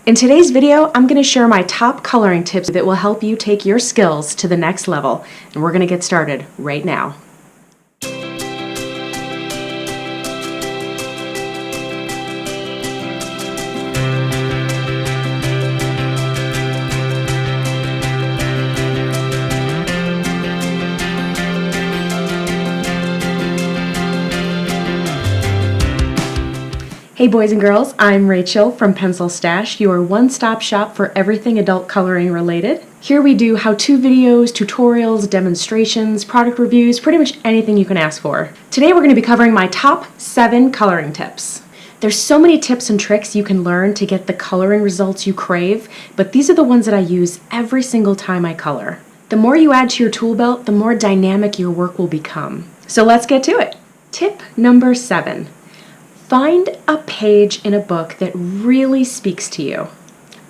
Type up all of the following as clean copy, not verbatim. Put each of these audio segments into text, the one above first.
In today's video, I'm going to share my top coloring tips that will help you take your skills to the next level, and we're going to get started right now. Hey boys and girls, I'm Rachel from PencilStash, your one-stop shop for everything adult coloring related. Here we do how-to videos, tutorials, demonstrations, product reviews, pretty much anything you can ask for. Today we're going to be covering my top 7 coloring tips. There's so many tips and tricks you can learn to get the coloring results you crave, but these are the ones that I use every single time I color. The more you add to your tool belt, the more dynamic your work will become. So let's get to it. Tip number 7. Find a page in a book that really speaks to you.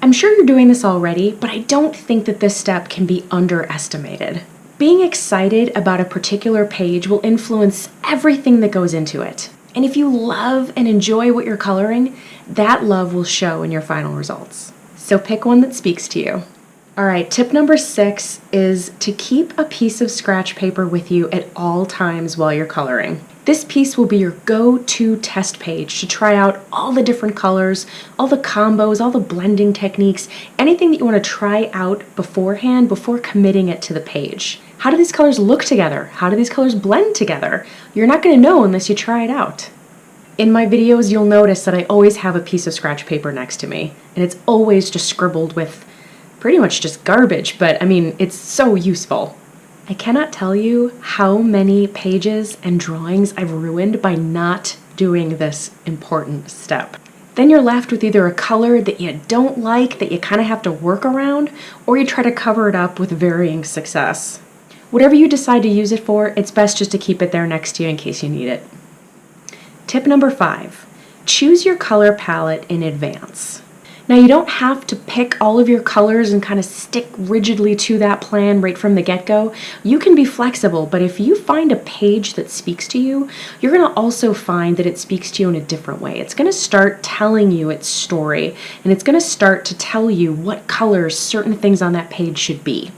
I'm sure you're doing this already, but I don't think that this step can be underestimated. Being excited about a particular page will influence everything that goes into it. And if you love and enjoy what you're coloring, that love will show in your final results. So pick one that speaks to you. Alright, tip number 6 is to keep a piece of scratch paper with you at all times while you're coloring. This piece will be your go-to test page to try out all the different colors, all the combos, all the blending techniques, anything that you want to try out beforehand before committing it to the page. How do these colors look together? How do these colors blend together? You're not going to know unless you try it out. In my videos, you'll notice that I always have a piece of scratch paper next to me, and it's always just scribbled with pretty much just garbage, but I mean, it's so useful. I cannot tell you how many pages and drawings I've ruined by not doing this important step. Then you're left with either a color that you don't like, that you kind of have to work around, or you try to cover it up with varying success. Whatever you decide to use it for, it's best just to keep it there next to you in case you need it. Tip number 5, choose your color palette in advance. Now you don't have to pick all of your colors and kind of stick rigidly to that plan right from the get-go. You can be flexible, but if you find a page that speaks to you, you're going to also find that it speaks to you in a different way. It's going to start telling you its story, and it's going to start to tell you what colors certain things on that page should be.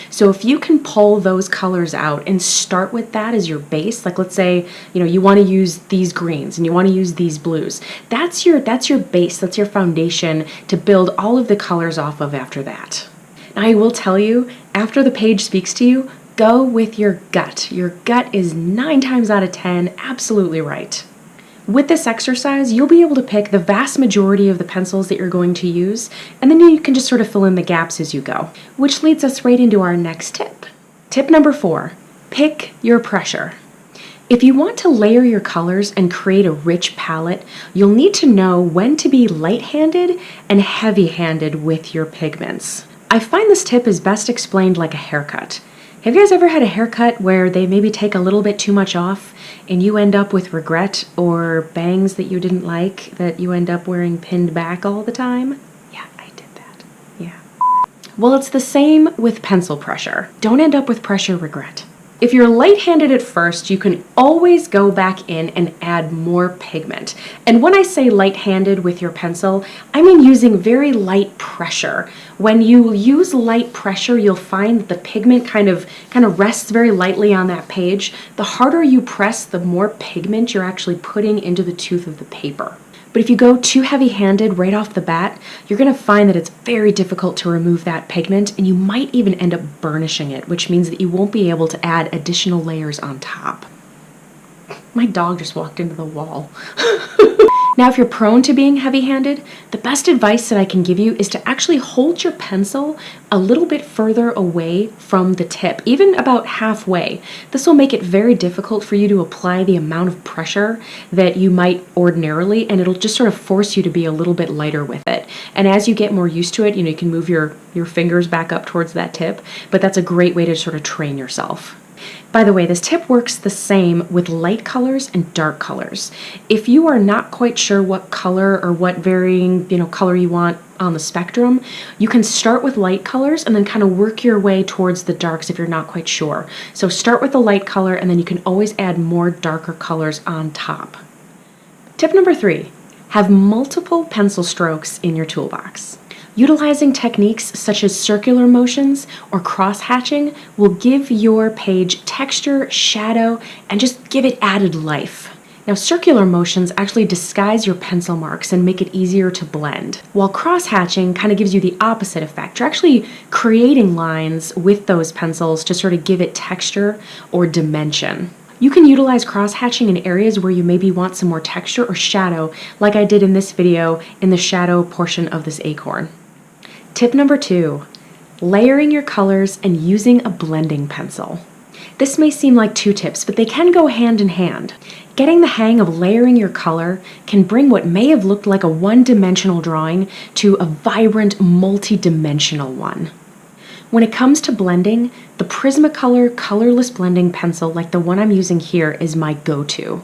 So if you can pull those colors out and start with that as your base, like let's say, you want to use these greens and you want to use these blues. That's your base, that's your foundation to build all of the colors off of after that. Now I will tell you, after the page speaks to you, go with your gut. Your gut is 9 times out of 10 absolutely right. With this exercise, you'll be able to pick the vast majority of the pencils that you're going to use, and then you can just sort of fill in the gaps as you go. Which leads us right into our next tip. Tip number 4, pick your pressure. If you want to layer your colors and create a rich palette, you'll need to know when to be light-handed and heavy-handed with your pigments. I find this tip is best explained like a haircut. Have you guys ever had a haircut where they maybe take a little bit too much off and you end up with regret, or bangs that you didn't like that you end up wearing pinned back all the time? Yeah, I did that. Yeah. Well, it's the same with pencil pressure. Don't end up with pressure regret. If you're light-handed at first, you can always go back in and add more pigment. And when I say light-handed with your pencil, I mean using very light pressure. When you use light pressure, you'll find that the pigment kind of rests very lightly on that page. The harder you press, the more pigment you're actually putting into the tooth of the paper. But if you go too heavy-handed right off the bat, you're going to find that it's very difficult to remove that pigment, and you might even end up burnishing it, which means that you won't be able to add additional layers on top. My dog just walked into the wall. Now, if you're prone to being heavy-handed, the best advice that I can give you is to actually hold your pencil a little bit further away from the tip, even about halfway. This will make it very difficult for you to apply the amount of pressure that you might ordinarily, and it'll just sort of force you to be a little bit lighter with it. And as you get more used to it, you can move your fingers back up towards that tip, but that's a great way to sort of train yourself. By the way, this tip works the same with light colors and dark colors. If you are not quite sure what color or what varying, color you want on the spectrum, you can start with light colors and then kind of work your way towards the darks if you're not quite sure. So start with the light color and then you can always add more darker colors on top. Tip number 3, have multiple pencil strokes in your toolbox. Utilizing techniques such as circular motions or cross-hatching will give your page texture, shadow, and just give it added life. Now, circular motions actually disguise your pencil marks and make it easier to blend, while cross-hatching kind of gives you the opposite effect. You're actually creating lines with those pencils to sort of give it texture or dimension. You can utilize cross-hatching in areas where you maybe want some more texture or shadow, like I did in this video in the shadow portion of this acorn. Tip number 2, layering your colors and using a blending pencil. This may seem like 2 tips, but they can go hand in hand. Getting the hang of layering your color can bring what may have looked like a one-dimensional drawing to a vibrant, multi-dimensional one. When it comes to blending, the Prismacolor colorless blending pencil like the one I'm using here is my go-to.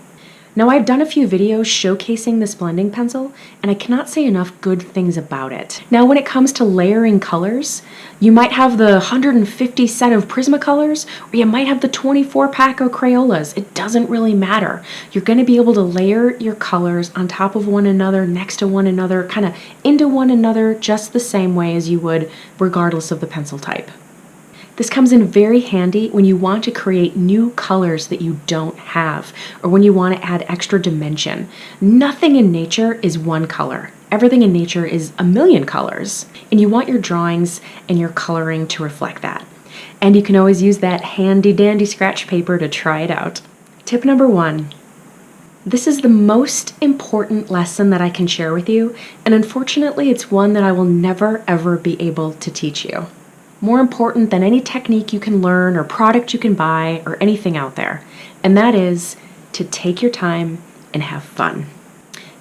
Now, I've done a few videos showcasing this blending pencil, and I cannot say enough good things about it. Now, when it comes to layering colors, you might have the 150 set of Prismacolors, or you might have the 24 pack of Crayolas. It doesn't really matter. You're going to be able to layer your colors on top of one another, next to one another, kind of into one another, just the same way as you would regardless of the pencil type. This comes in very handy when you want to create new colors that you don't have, or when you want to add extra dimension. Nothing in nature is one color. Everything in nature is a million colors, and you want your drawings and your coloring to reflect that. And you can always use that handy dandy scratch paper to try it out. Tip number 1. This is the most important lesson that I can share with you, and unfortunately it's one that I will never ever be able to teach you. More important than any technique you can learn or product you can buy or anything out there, and that is to take your time and have fun.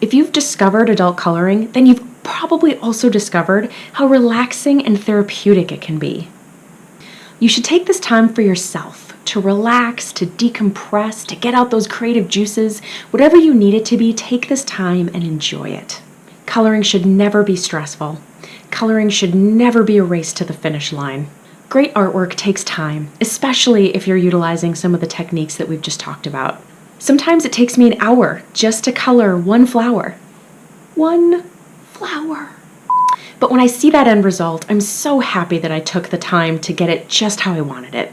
If you've discovered adult coloring, then you've probably also discovered how relaxing and therapeutic it can be. You should take this time for yourself to relax, to decompress, to get out those creative juices. Whatever you need it to be, take this time and enjoy it. Coloring should never be stressful. Coloring should never be a race to the finish line. Great artwork takes time, especially if you're utilizing some of the techniques that we've just talked about. Sometimes it takes me an hour just to color one flower. One flower. But when I see that end result, I'm so happy that I took the time to get it just how I wanted it.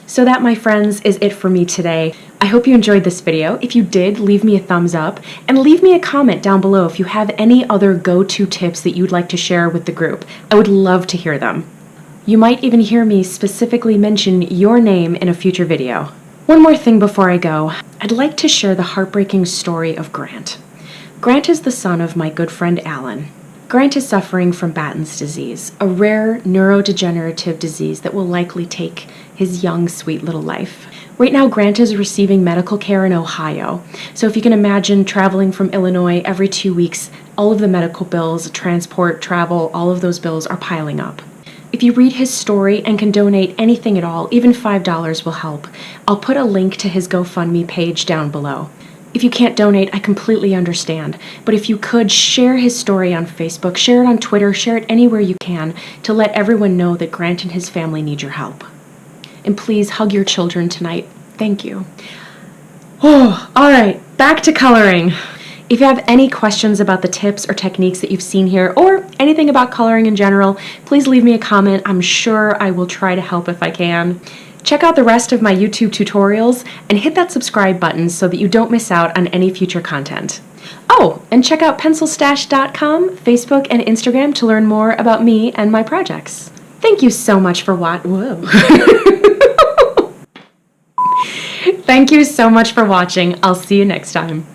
So that, my friends, is it for me today. I hope you enjoyed this video. If you did, leave me a thumbs up and leave me a comment down below if you have any other go-to tips that you'd like to share with the group. I would love to hear them. You might even hear me specifically mention your name in a future video. One more thing before I go. I'd like to share the heartbreaking story of Grant. Grant is the son of my good friend Alan. Grant is suffering from Batten's disease, a rare neurodegenerative disease that will likely take his young, sweet little life. Right now, Grant is receiving medical care in Ohio. So if you can imagine traveling from Illinois every 2 weeks, all of the medical bills, transport, travel, all of those bills are piling up. If you read his story and can donate anything at all, even $5 will help. I'll put a link to his GoFundMe page down below. If you can't donate, I completely understand, but if you could, share his story on Facebook, share it on Twitter, share it anywhere you can to let everyone know that Grant and his family need your help. And please hug your children tonight. Thank you. Oh, all right, back to coloring. If you have any questions about the tips or techniques that you've seen here, or anything about coloring in general, please leave me a comment. I'm sure I will try to help if I can. Check out the rest of my YouTube tutorials and hit that subscribe button so that you don't miss out on any future content. Oh, and check out PencilStash.com, Facebook, and Instagram to learn more about me and my projects. Thank you so much for Thank you so much for watching. I'll see you next time.